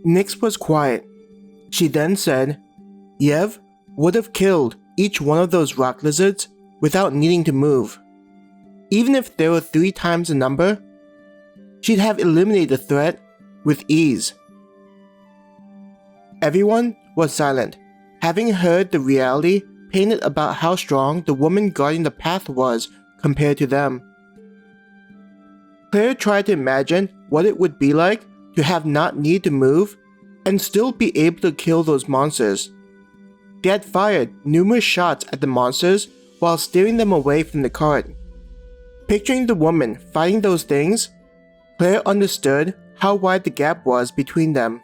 Nyx was quiet. She then said, Yev would have killed each one of those rock lizards without needing to move. Even if there were 3 times the number, she'd have eliminated the threat with ease. Everyone was silent, having heard the reality painted about how strong the woman guarding the path was compared to them. Claire tried to imagine what it would be like to have not need to move and still be able to kill those monsters. They had fired numerous shots at the monsters while steering them away from the cart. Picturing the woman fighting those things, Claire understood how wide the gap was between them.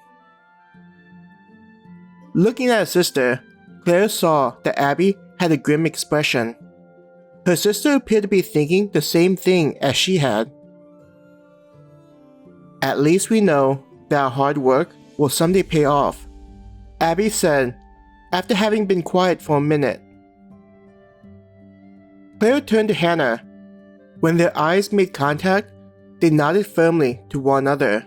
Looking at her sister, Claire saw that Abby had a grim expression. Her sister appeared to be thinking the same thing as she had. At least we know that our hard work will someday pay off, Abby said after having been quiet for a minute. Claire turned to Hannah. When their eyes made contact, they nodded firmly to one another.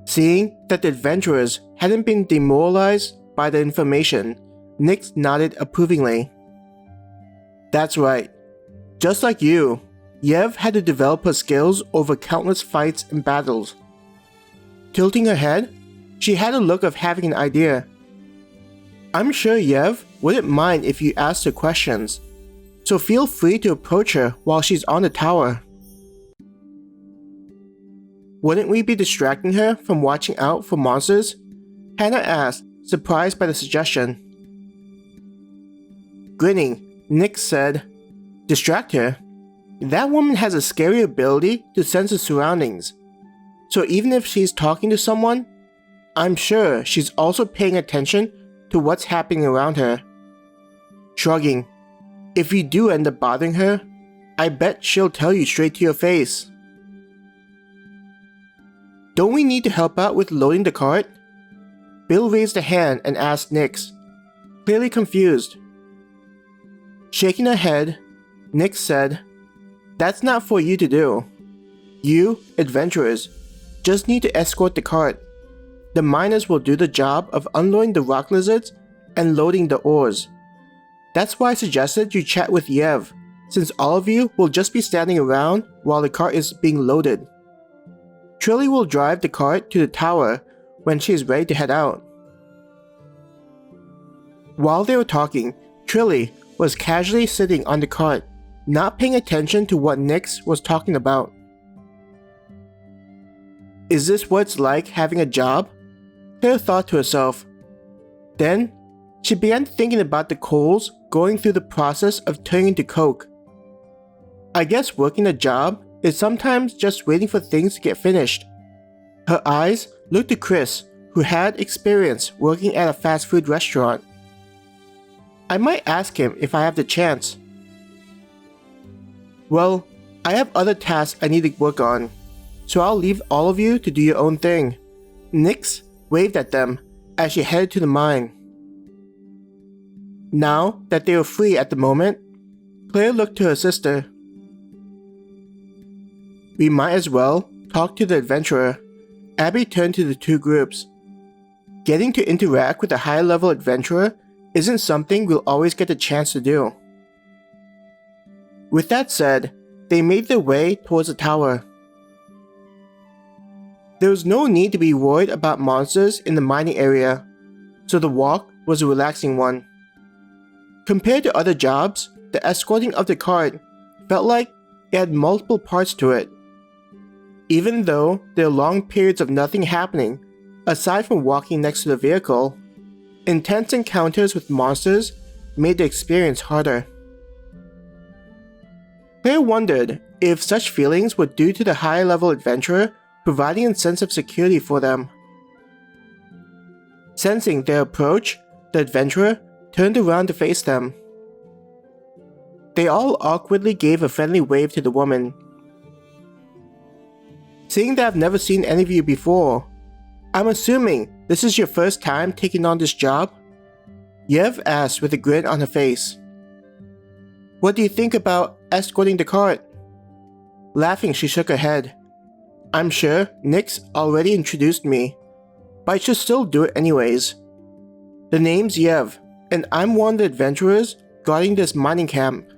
Seeing that the adventurers hadn't been demoralized by the information, Nyx nodded approvingly. That's right. Just like you, Yev had to develop her skills over countless fights and battles. Tilting her head, she had a look of having an idea. I'm sure Yev wouldn't mind if you asked her questions, so feel free to approach her while she's on the tower. Wouldn't we be distracting her from watching out for monsters? Hannah asked, surprised by the suggestion. Grinning, Nyx said, Distract her? That woman has a scary ability to sense the surroundings. So even if she's talking to someone, I'm sure she's also paying attention to what's happening around her. Shrugging, if you do end up bothering her, I bet she'll tell you straight to your face. Don't we need to help out with loading the cart? Bill raised a hand and asked Nyx, clearly confused. Shaking her head, Nyx said, That's not for you to do. You, adventurers, just need to escort the cart. The miners will do the job of unloading the rock lizards and loading the ores. That's why I suggested you chat with Yev, since all of you will just be standing around while the cart is being loaded. Trilly will drive the cart to the tower when she is ready to head out. While they were talking, Trilly was casually sitting on the cart, not paying attention to what Nyx was talking about. Is this what it's like having a job? Claire thought to herself. Then, she began thinking about the coals going through the process of turning into coke. I guess working a job is sometimes just waiting for things to get finished. Her eyes looked to Chris, who had experience working at a fast food restaurant. I might ask him if I have the chance. Well, I have other tasks I need to work on, so I'll leave all of you to do your own thing. Nyx waved at them as she headed to the mine. Now that they were free at the moment, Claire looked to her sister. We might as well talk to the adventurer. Abby turned to the two groups. Getting to interact with a high-level adventurer isn't something we'll always get the chance to do. With that said, they made their way towards the tower. There was no need to be worried about monsters in the mining area, so the walk was a relaxing one. Compared to other jobs, the escorting of the cart felt like it had multiple parts to it. Even though there were long periods of nothing happening, aside from walking next to the vehicle, intense encounters with monsters made the experience harder. Claire wondered if such feelings were due to the high-level adventurer providing a sense of security for them. Sensing their approach, the adventurer turned around to face them. They all awkwardly gave a friendly wave to the woman. Seeing that I've never seen any of you before, I'm assuming this is your first time taking on this job? Yev asked with a grin on her face. What do you think about escorting the cart? Laughing, she shook her head. I'm sure Nix already introduced me, but I should still do it anyways. The name's Yev, and I'm one of the adventurers guarding this mining camp.